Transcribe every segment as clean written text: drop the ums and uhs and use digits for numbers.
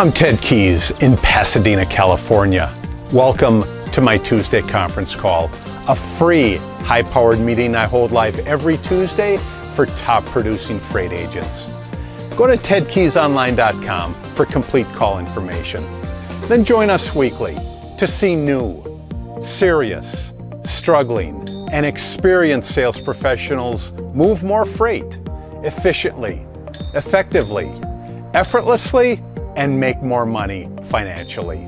I'm Ted Keyes in Pasadena, California. Welcome to my Tuesday conference call, a free high-powered meeting I hold live every Tuesday for top producing freight agents. Go to tedkeysonline.com for complete call information. Then join us weekly to see new, serious, struggling, and experienced sales professionals move more freight efficiently, effectively, effortlessly, and make more money financially.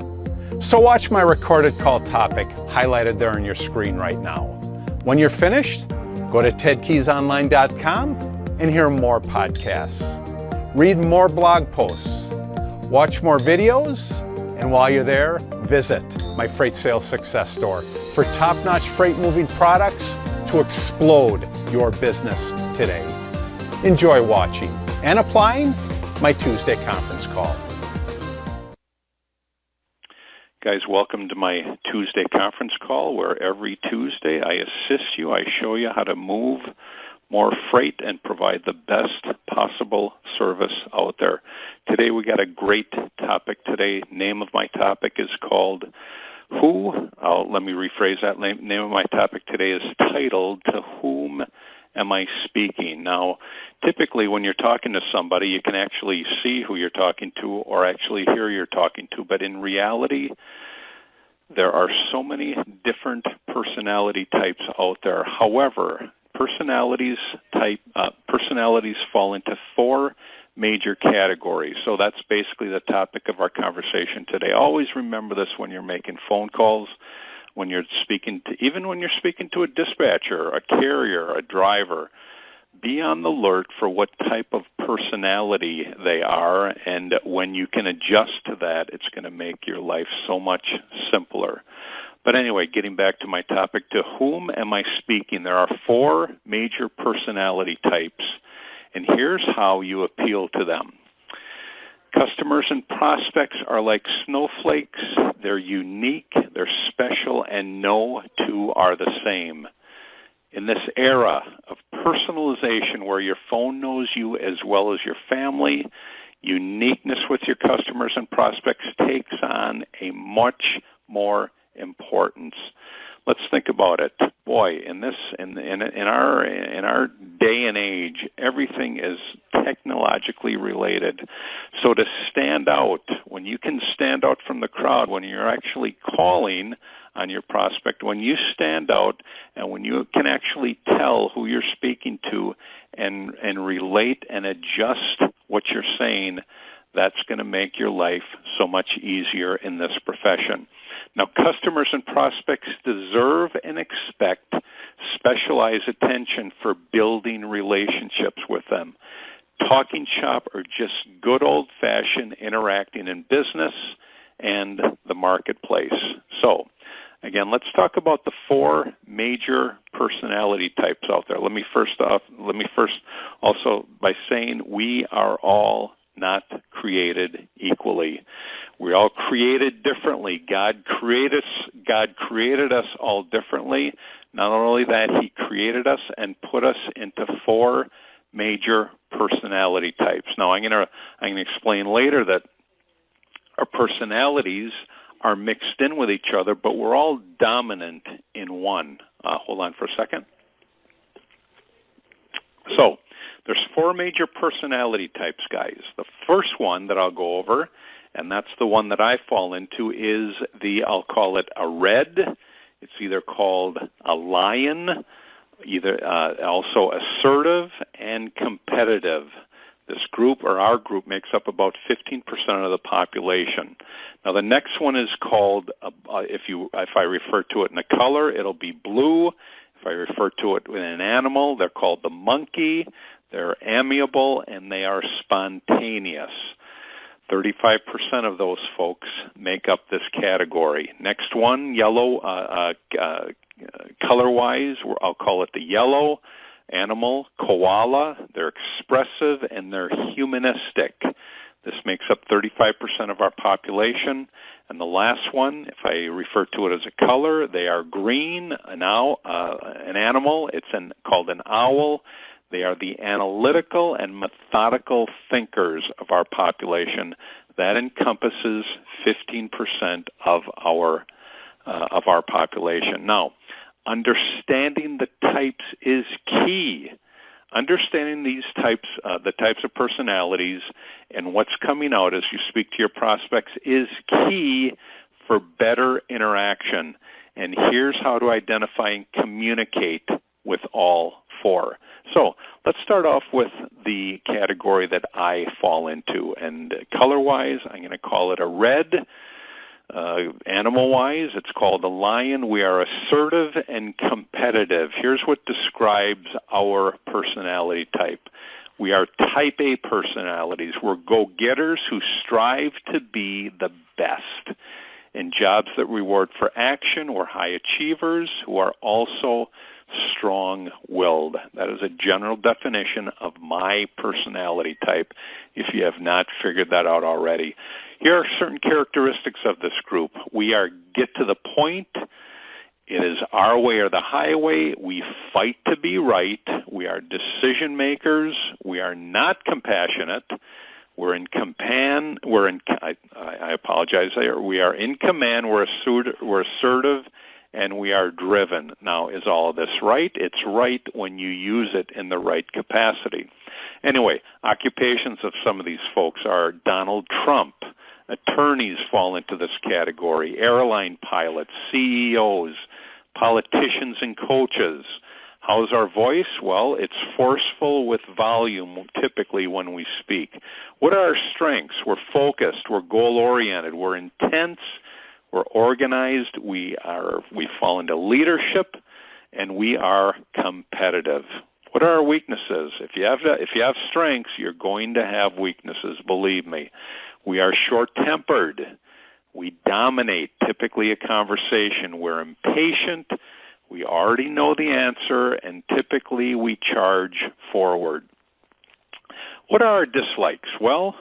So watch my recorded call topic highlighted there on your screen right now. When you're finished, go to tedkeysonline.com and hear more podcasts. Read more blog posts, watch more videos, and while you're there, visit my Freight Sales Success Store for top-notch freight moving products to explode your business today. Enjoy watching and applying my Tuesday conference call. Guys, welcome to my Tuesday conference call where every Tuesday I assist you, I show you how to move more freight and provide the best possible service out there. Today we got a great topic today. Name of my topic is called Who? Let me rephrase that. Name of my topic today is titled To Whom Am I Speaking? Now, typically when you're talking to somebody, you can actually see who you're talking to or actually hear you're talking to, but in reality, there are so many different personality types out there. However, personalities fall into four major categories. So that's basically the topic of our conversation today. Always remember this when you're making phone calls, when you're speaking to, even when you're speaking to a dispatcher, a carrier, a driver. Be on the alert for what type of personality they are, and when you can adjust to that, it's going to make your life so much simpler. But anyway, getting back to my topic, to whom am I speaking? There are four major personality types, and here's how you appeal to them. Customers and prospects are like snowflakes. They're unique, they're special, and no two are the same. In this era of personalization where your phone knows you as well as your family, uniqueness with your customers and prospects takes on a much more importance. Let's think about it. Boy, in our day and age, everything is technologically related. So to stand out, when you can stand out from the crowd, when you're actually calling on your prospect, when you stand out and when you can actually tell who you're speaking to and relate and adjust what you're saying, that's going to make your life so much easier in this profession. Now, customers and prospects deserve and expect specialized attention for building relationships with them. Talking shop or just good old-fashioned interacting in business and the marketplace. So, again, let's talk about the four major personality types out there. Let me first also by saying we are all not created equally. We're all created differently. God created us all differently. Not only that, He created us and put us into four major personality types. Now, I'm going to explain later that our personalities are mixed in with each other, but we're all dominant in one. Hold on for a second. So, there's four major personality types, guys. The first one that I'll go over, and that's the one that I fall into, is I'll call it a red. It's either called a lion, also assertive and competitive. This group, or our group, makes up about 15% of the population. Now, the next one is called, if I refer to it in a color, it'll be blue. If I refer to it in an animal, they're called the monkey. They're amiable, and they are spontaneous. 35% of those folks make up this category. Next one, yellow, color-wise, I'll call it the yellow animal, koala. They're expressive, and they're humanistic. This makes up 35% of our population. And the last one, if I refer to it as a color, they are green, an animal. It's called an owl. They are the analytical and methodical thinkers of our population. That encompasses 15% of our population. Now, understanding the types is key. Understanding these types, the types of personalities, and what's coming out as you speak to your prospects is key for better interaction. And here's how to identify and communicate with all four. So let's start off with the category that I fall into. And color-wise, I'm going to call it a red. Animal-wise, it's called a lion. We are assertive and competitive. Here's what describes our personality type. We are type A personalities. We're go-getters who strive to be the best. In jobs that reward for action, we're high achievers who are also strong-willed. That is a general definition of my personality type, if you have not figured that out already. Here are certain characteristics of this group. We are get to the point. It is our way or the highway. We fight to be right. We are decision makers. We are not compassionate. We're in command. I apologize there. We are in command. We're assertive, and we are driven. Now, is all of this right? It's right when you use it in the right capacity. Anyway, occupations of some of these folks are Donald Trump. Attorneys fall into this category. Airline pilots, CEOs, politicians, and coaches. How's our voice? Well, it's forceful with volume typically when we speak. What are our strengths? We're focused. We're goal-oriented. We're intense. We're organized. We fall into leadership, and we are competitive. What are our weaknesses? If you have strengths, you're going to have weaknesses, believe me. We are short-tempered. We dominate typically a conversation. We're impatient. We already know the answer, and typically we charge forward. What are our dislikes? Well,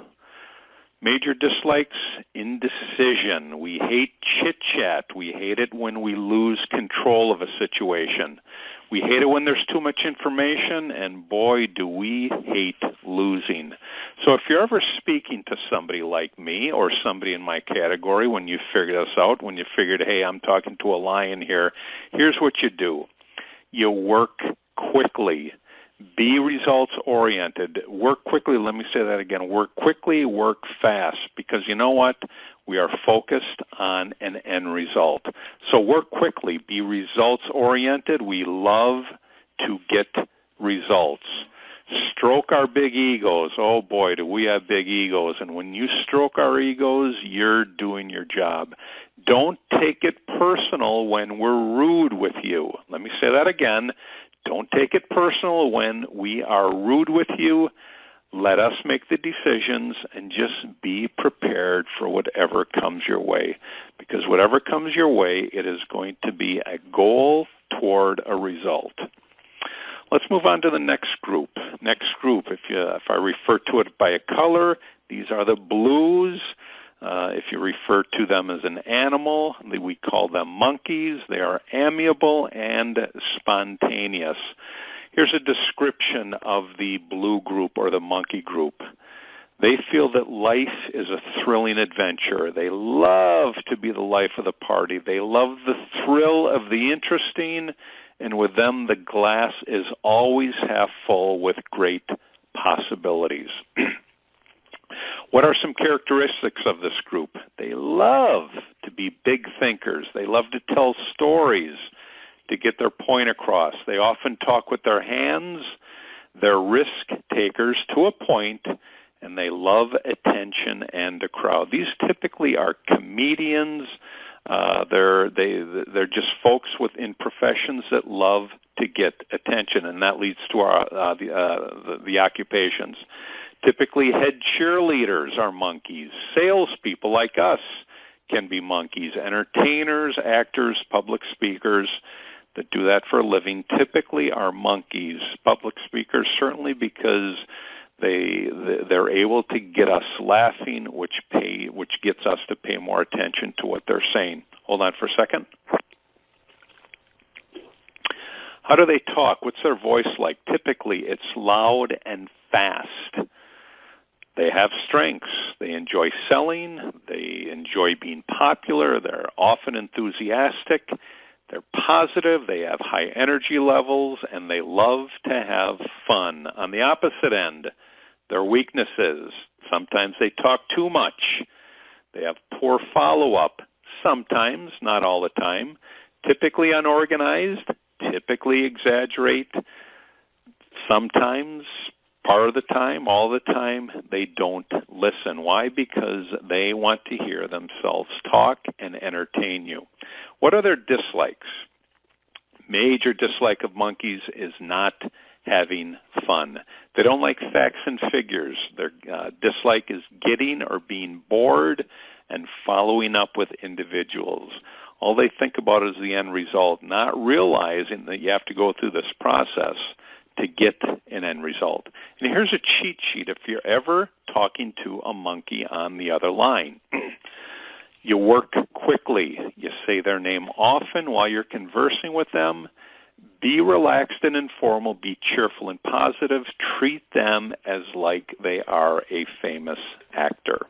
major dislikes, indecision. We hate chit-chat. We hate it when we lose control of a situation. We hate it when there's too much information, and boy, do we hate losing. So if you're ever speaking to somebody like me or somebody in my category, when you figure this out, when you figured, hey, I'm talking to a lion here, here's what you do. You work quickly. Be results-oriented. Work quickly. Let me say that again. Work quickly, work fast, because you know what? We are focused on an end result. So work quickly. Be results-oriented. We love to get results. Stroke our big egos. Oh, boy, do we have big egos. And when you stroke our egos, you're doing your job. Don't take it personal when we're rude with you. Let me say that again. Don't take it personal when we are rude with you. Let us make the decisions and just be prepared for whatever comes your way. Because whatever comes your way, it is going to be a goal toward a result. Let's move on to the next group. Next group, if I refer to it by a color, these are the blues. If you refer to them as an animal, we call them monkeys. They are amiable and spontaneous. Here's a description of the blue group or the monkey group. They feel that life is a thrilling adventure. They love to be the life of the party. They love the thrill of the interesting, and with them the glass is always half full with great possibilities. What are some characteristics of this group? They love to be big thinkers. They love to tell stories to get their point across. They often talk with their hands. They're risk takers to a point, and they love attention and a crowd. These typically are comedians. They're just folks within professions that love to get attention, and that leads to our the occupations. Typically, head cheerleaders are monkeys. Salespeople like us can be monkeys. Entertainers, actors, public speakers that do that for a living typically are monkeys. Public speakers certainly because they're able to get us laughing, which gets us to pay more attention to what they're saying. Hold on for a second. How do they talk? What's their voice like? Typically, it's loud and fast. They have strengths. They enjoy selling. They enjoy being popular. They're often enthusiastic. They're positive. They have high energy levels, and they love to have fun. On the opposite end, their weaknesses. Sometimes they talk too much. They have poor follow-up. Sometimes, not all the time. Typically unorganized. Typically exaggerate. Sometimes, part of the time, all the time, they don't listen. Why? Because they want to hear themselves talk and entertain you. What are their dislikes? Major dislike of monkeys is not having fun. They don't like facts and figures. Their dislike is getting or being bored and following up with individuals. All they think about is the end result, not realizing that you have to go through this process to get an end result. And here's a cheat sheet if you're ever talking to a monkey on the other line. You work quickly. You say their name often while you're conversing with them. Be relaxed and informal. Be cheerful and positive. Treat them as like they are a famous actor.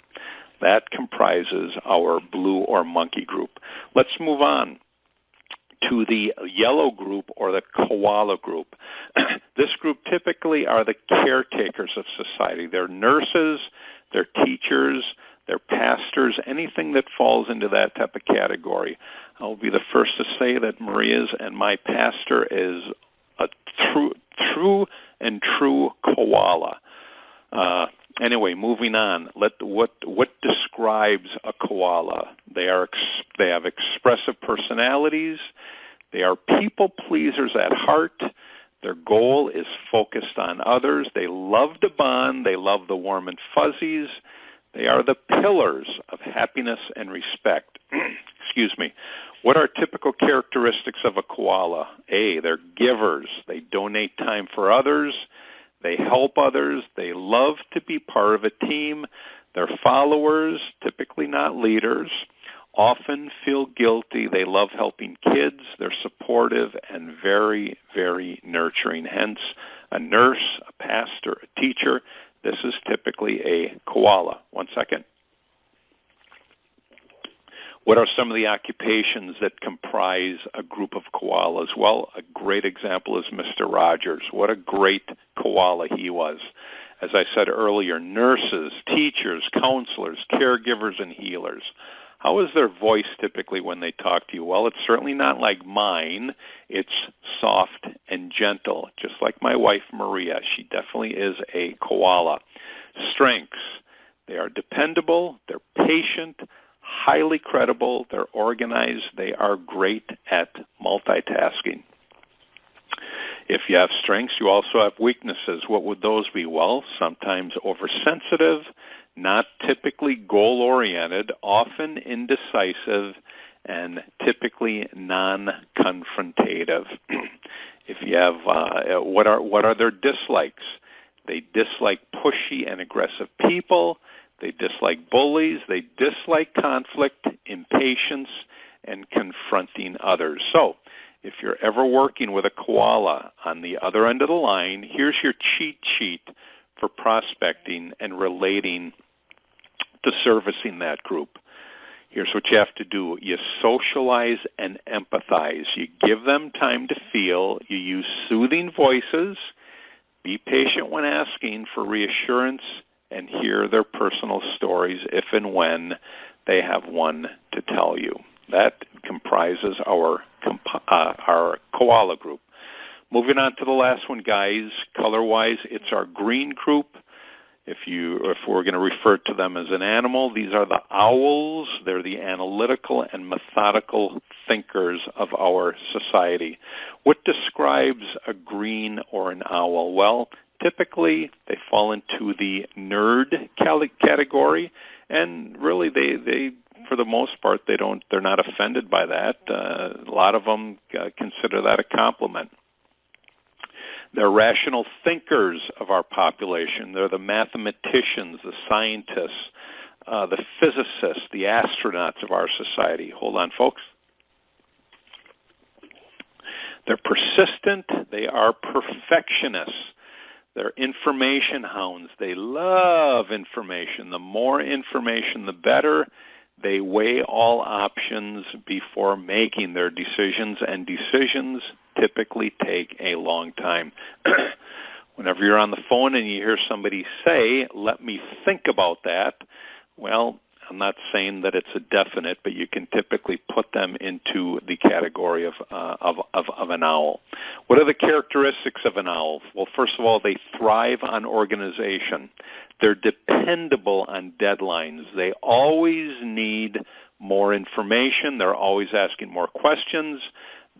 That comprises our blue or monkey group. Let's move on to the yellow group or the koala group. This group typically are the caretakers of society. They're nurses, they're teachers, they're pastors, anything that falls into that type of category. I'll be the first to say that Maria's and my pastor is a true koala. Anyway, moving on. What describes a koala? They have expressive personalities. They are people pleasers at heart. Their goal is focused on others. They love to bond. They love the warm and fuzzies. They are the pillars of happiness and respect. Excuse me. What are typical characteristics of a koala? A, they're givers. They donate time for others. They help others. They love to be part of a team. They're followers, typically not leaders, often feel guilty. They love helping kids. They're supportive and very, very nurturing. Hence, a nurse, a pastor, a teacher. This is typically a koala. One second. What are some of the occupations that comprise a group of koalas? Well, a great example is Mr. Rogers. What a great koala he was. As I said earlier, nurses, teachers, counselors, caregivers, and healers. How is their voice typically when they talk to you? Well, it's certainly not like mine. It's soft and gentle, just like my wife, Maria. She definitely is a koala. Strengths. They are dependable. They're patient, highly credible, they're organized, they are great at multitasking. If you have strengths, you also have weaknesses. What would those be? Well, sometimes oversensitive, not typically goal-oriented, often indecisive, and typically non-confrontative. If you have, what are their dislikes? They dislike pushy and aggressive people. They dislike bullies. They dislike conflict, impatience, and confronting others. So if you're ever working with a koala on the other end of the line, here's your cheat sheet for prospecting and relating to servicing that group. Here's what you have to do. You socialize and empathize. You give them time to feel. You use soothing voices. Be patient when asking for reassurance, and hear their personal stories if and when they have one to tell you. That comprises our koala group. Moving on to the last one, guys. Color-wise, it's our green group. If we're going to refer to them as an animal, these are the owls. They're the analytical and methodical thinkers of our society. What describes a green or an owl? Well, typically, they fall into the nerd category, and really, they for the most part, they're not offended by that. A lot of them consider that a compliment. They're rational thinkers of our population. They're the mathematicians, the scientists, the physicists, the astronauts of our society. Hold on, folks. They're persistent. They are perfectionists. They're information hounds. They love information. The more information, the better. They weigh all options before making their decisions, and decisions typically take a long time. Whenever you're on the phone and you hear somebody say, "Let me think about that," well, I'm not saying that it's a definite, but you can typically put them into the category of an owl. What are the characteristics of an owl? Well, first of all, they thrive on organization. They're dependable on deadlines. They always need more information. They're always asking more questions.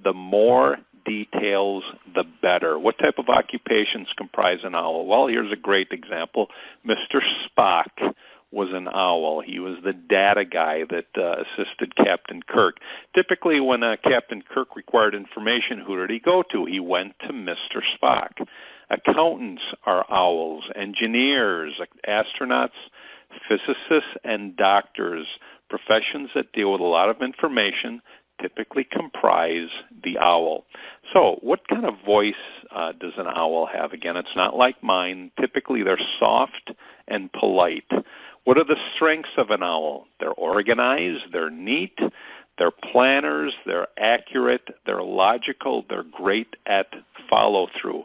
The more details, the better. What type of occupations comprise an owl? Well, here's a great example. Mr. Spock was an owl. He was the data guy that assisted Captain Kirk. Typically, when Captain Kirk required information, who did he go to? He went to Mr. Spock. Accountants are owls. Engineers, astronauts, physicists, and doctors, professions that deal with a lot of information, typically comprise the owl. So what kind of voice does an owl have? Again, it's not like mine. Typically, they're soft and polite. What are the strengths of an owl? They're organized, they're neat, they're planners, they're accurate, they're logical, they're great at follow-through.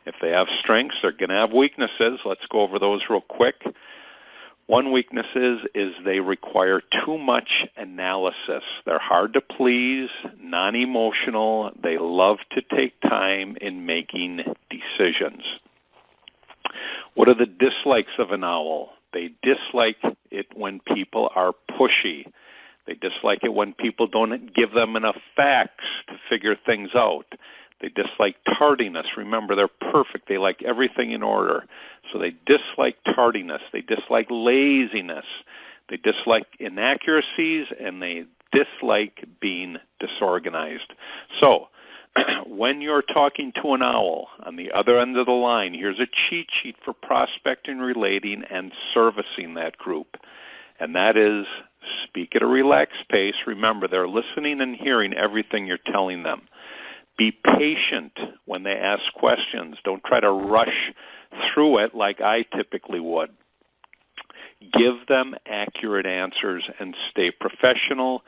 If they have strengths, they're going to have weaknesses. Let's go over those real quick. One weakness is they require too much analysis. They're hard to please, non-emotional. They love to take time in making decisions. What are the dislikes of an owl? They dislike it when people are pushy. They dislike it when people don't give them enough facts to figure things out. They dislike tardiness. Remember, they're perfect. They like everything in order. So they dislike tardiness. They dislike laziness. They dislike inaccuracies, and they dislike being disorganized. So when you're talking to an owl on the other end of the line, here's a cheat sheet for prospecting, relating, and servicing that group. And that is, speak at a relaxed pace. Remember, they're listening and hearing everything you're telling them. Be patient when they ask questions. Don't try to rush through it like I typically would. Give them accurate answers and stay professional.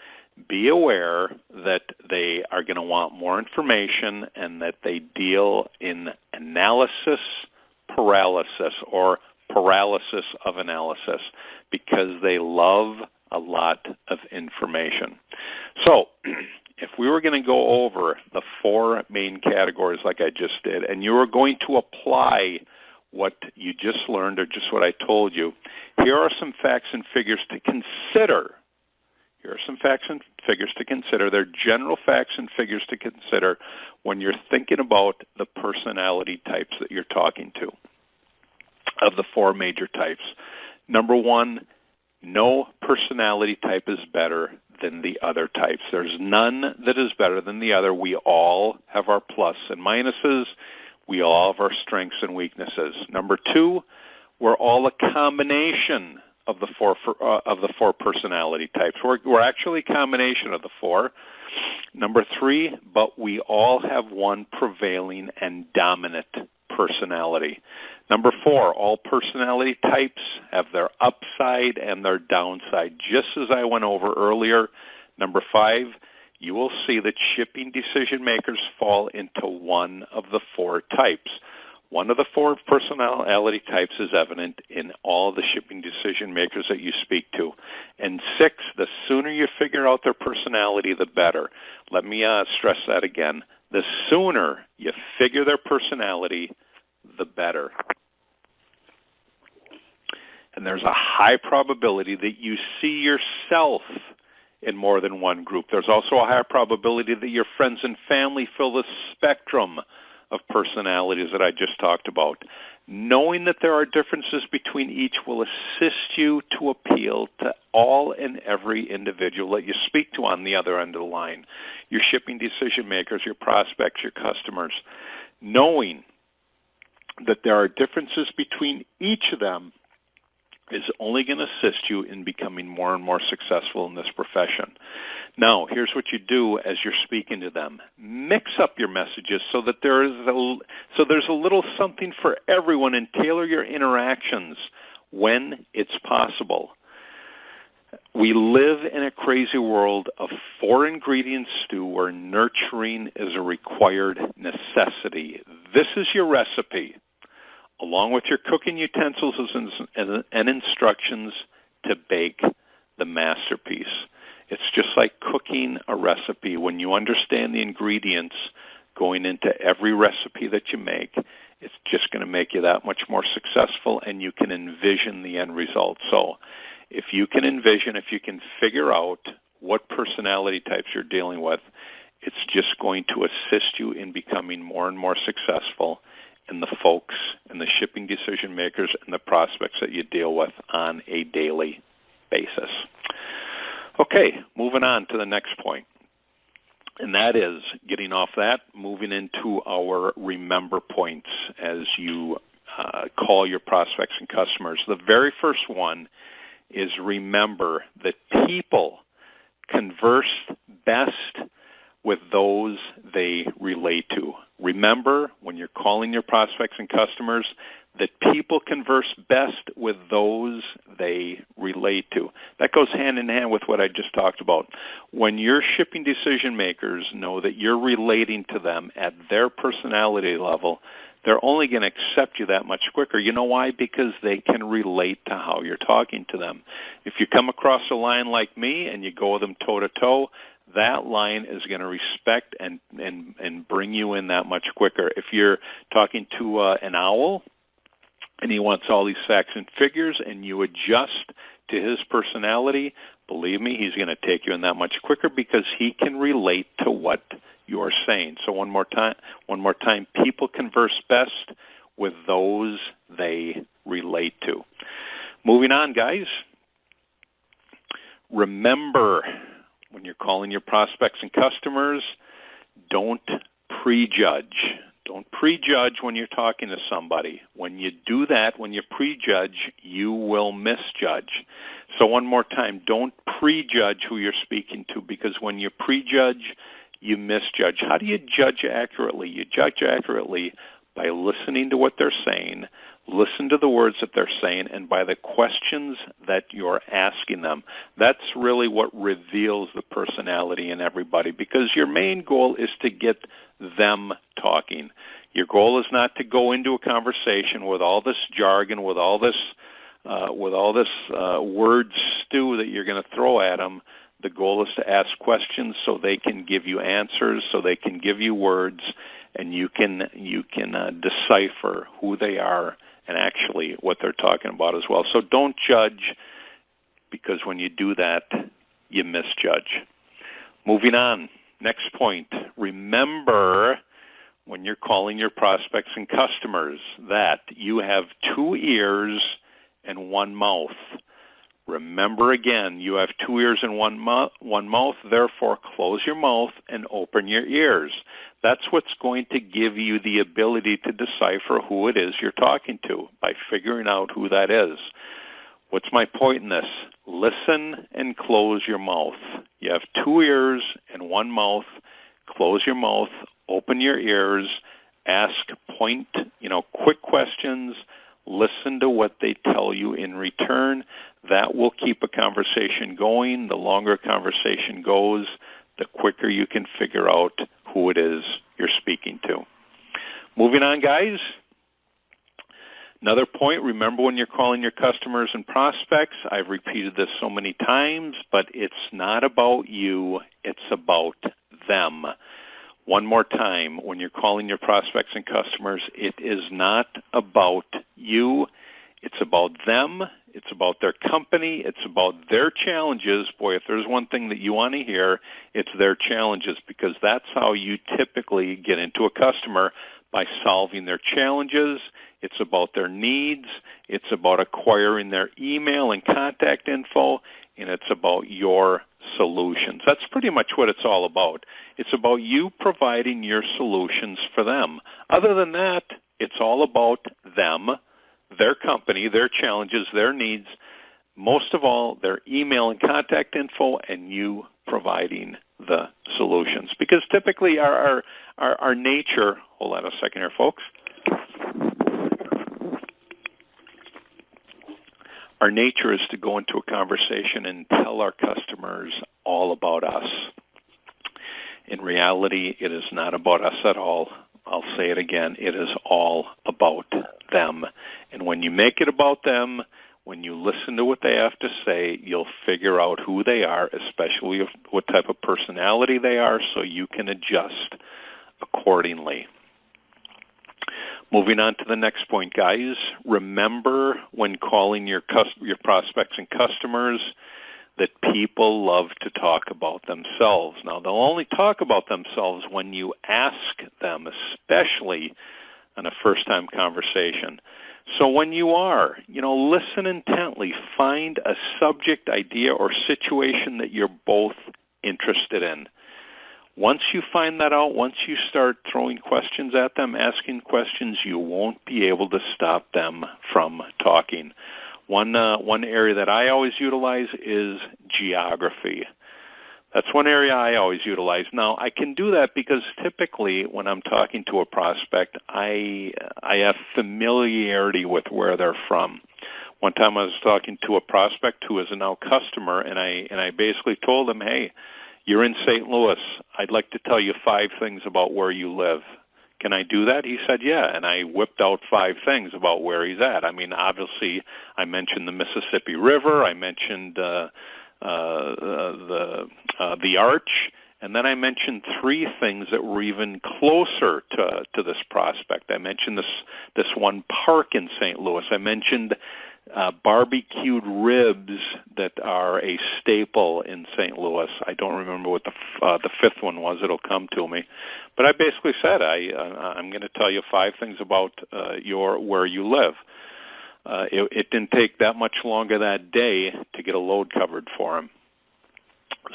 Be aware that they are going to want more information and that they deal in analysis paralysis or paralysis of analysis because they love a lot of information. So if we were going to go over the four main categories like I just did, and you were going to apply what you just learned or just what I told you, here are some facts and figures to consider. Here are some facts and figures to consider. They're general facts and figures to consider when you're thinking about the personality types that you're talking to, of the four major types. Number one, no personality type is better than the other types. There's none that is better than the other. We all have our plus and minuses. We all have our strengths and weaknesses. Number two, we're all a combination of the four personality types. We're actually a combination of the four. Number three, but we all have one prevailing and dominant personality. Number four, all personality types have their upside and their downside, just as I went over earlier. Number five, you will see that shipping decision makers fall into one of the four types. One of the four personality types is evident in all the shipping decision makers that you speak to. And six, the sooner you figure out their personality, the better. Let me stress that again. The sooner you figure their personality, the better. And there's a high probability that you see yourself in more than one group. There's also a higher probability that your friends and family fill the spectrum of personalities that I just talked about. Knowing that there are differences between each will assist you to appeal to all and every individual that you speak to on the other end of the line. Your shipping decision makers, your prospects, your customers. Knowing that there are differences between each of them is only going to assist you in becoming more and more successful in this profession. Now, here's what you do as you're speaking to them. Mix up your messages so that there's a little something for everyone, and tailor your interactions when it's possible. We live in a crazy world of 4-ingredient stew where nurturing is a required necessity. This is your recipe, along with your cooking utensils and instructions to bake the masterpiece. It's just like cooking a recipe. When you understand the ingredients going into every recipe that you make, it's just going to make you that much more successful, and you can envision the end result. So if you can envision, if you can figure out what personality types you're dealing with, it's just going to assist you in becoming more and more successful in the folks and the shipping decision makers and the prospects that you deal with on a daily basis. Okay, moving on to the next point. And that is, getting off that, moving into our remember points as you call your prospects and customers. The very first one is remember that people converse best with those they relate to. Remember, when you're calling your prospects and customers, that people converse best with those they relate to. That goes hand in hand with what I just talked about. When your shipping decision makers know that you're relating to them at their personality level, they're only going to accept you that much quicker. You know why? Because they can relate to how you're talking to them. If you come across a line like me and you go with them toe-to-toe, that line is going to respect and bring you in that much quicker. If you're talking to an owl and he wants all these facts and figures and you adjust to his personality, believe me, he's going to take you in that much quicker because he can relate to what you're saying. So one more time, people converse best with those they relate to. Moving on, guys. Remember, when you're calling your prospects and customers, don't prejudge. Don't prejudge when you're talking to somebody. When you do that, when you prejudge, you will misjudge. So one more time, don't prejudge who you're speaking to, because when you prejudge, you misjudge. How do you judge accurately? You judge accurately by listening to what they're saying, listen to the words that they're saying, and by the questions that you're asking them. That's really what reveals the personality in everybody, because your main goal is to get them talking. Your goal is not to go into a conversation with all this jargon, with all this word stew that you're going to throw at them. The goal is to ask questions so they can give you answers, so they can give you words, and you can decipher who they are and actually what they're talking about as well. So don't judge, because when you do that, you misjudge. Moving on, next point. Remember, when you're calling your prospects and customers, that you have 2 ears and 1 mouth. Remember again, you have 2 ears and one mouth, therefore close your mouth and open your ears. That's what's going to give you the ability to decipher who it is you're talking to, by figuring out who that is. What's my point in this? Listen and close your mouth. You have 2 ears and 1 mouth. Close your mouth, open your ears, ask quick questions, listen to what they tell you in return. That will keep a conversation going. The longer a conversation goes, the quicker you can figure out who it is you're speaking to. Moving on, guys. Another point, remember when you're calling your customers and prospects, I've repeated this so many times, but it's not about you, it's about them. One more time, when you're calling your prospects and customers, it is not about you, it's about them. It's about their company. It's about their challenges. Boy, if there's one thing that you want to hear, it's their challenges, because that's how you typically get into a customer, by solving their challenges. It's about their needs. It's about acquiring their email and contact info, and it's about your solutions. That's pretty much what it's all about. It's about you providing your solutions for them. Other than that, it's all about them, their company, their challenges, their needs, most of all, their email and contact info, and you providing the solutions. Because typically our nature, hold on a second here, folks. Our nature is to go into a conversation and tell our customers all about us. In reality, it is not about us at all. I'll say it again, it is all about them. And when you make it about them, when you listen to what they have to say, you'll figure out who they are, especially what type of personality they are, so you can adjust accordingly. Moving on to the next point, guys. Remember when calling your prospects and customers that people love to talk about themselves. Now, they'll only talk about themselves when you ask them, especially on a first-time conversation. So when you are, listen intently. Find a subject, idea, or situation that you're both interested in. Once you find that out, once you start throwing questions at them, asking questions, you won't be able to stop them from talking. One area that I always utilize is geography. That's one area I always utilize. Now, I can do that because typically when I'm talking to a prospect, I have familiarity with where they're from. One time I was talking to a prospect who is a now customer, and I basically told him, hey, you're in St. Louis. I'd like to tell you 5 things about where you live. Can I do that? He said, yeah, and I whipped out 5 things about where he's at. I mean, obviously, I mentioned the Mississippi River. I mentioned the Arch, and then I mentioned 3 things that were even closer to this prospect. I mentioned this one park in St. Louis. I mentioned barbecued ribs that are a staple in St. Louis. I don't remember what the 5th one was. It'll come to me. But I basically said, I'm going to tell you 5 things about where you live. It didn't take that much longer that day to get a load covered for him.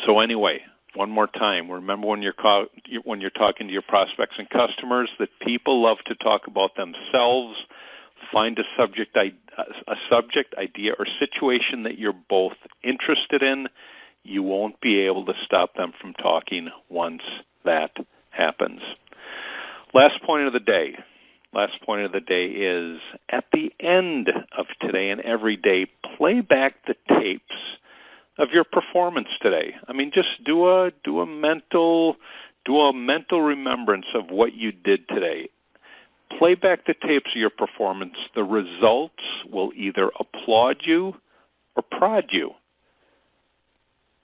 So anyway, one more time, remember when you're talking to your prospects and customers that people love to talk about themselves. Find a subject, idea, or situation that you're both interested in. You won't be able to stop them from talking once that happens. Last point of the day is at the end of today and every day, play back the tapes of your performance today. I mean, just do a mental remembrance of what you did today. Play back the tapes of your performance. The results will either applaud you or prod you.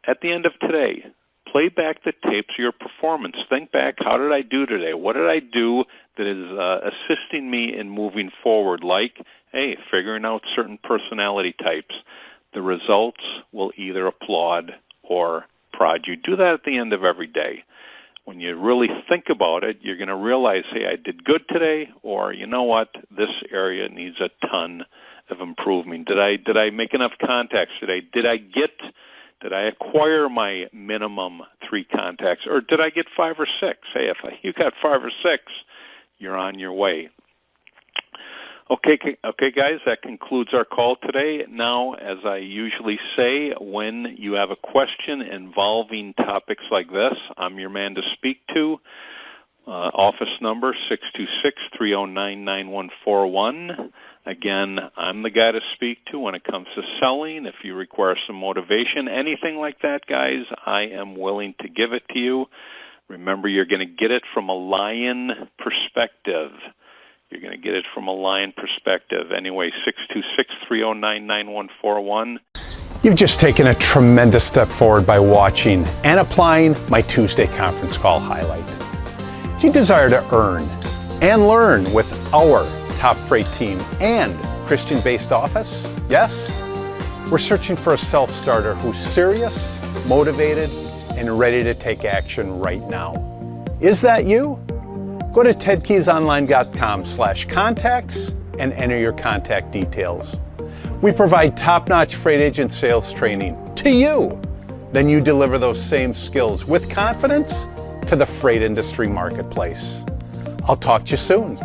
At the end of today, play back the tapes of your performance. Think back, how did I do today? What did I do that is assisting me in moving forward? Like, hey, figuring out certain personality types. The results will either applaud or prod you. Do that at the end of every day. When you really think about it, you're going to realize, hey, I did good today, or you know what, this area needs a ton of improvement. Did I make enough contacts today? Did I acquire my minimum 3 contacts, or did I get 5 or 6? Hey, if you got 5 or 6, you're on your way. Okay, guys, that concludes our call today. Now, as I usually say, when you have a question involving topics like this, I'm your man to speak to. Office number 626-309-9141. Again, I'm the guy to speak to when it comes to selling. If you require some motivation, anything like that, guys, I am willing to give it to you. Remember, you're going to get it from a lion perspective. You're going to get it from a lion perspective. Anyway, 626-309-9141. You've just taken a tremendous step forward by watching and applying my Tuesday conference call highlight. Do you desire to earn and learn with our top freight team and Christian-based office? Yes? We're searching for a self-starter who's serious, motivated, and ready to take action right now. Is that you? Go to tedkeysonline.com/contacts and enter your contact details. We provide top-notch freight agent sales training to you. Then you deliver those same skills with confidence to the freight industry marketplace. I'll talk to you soon.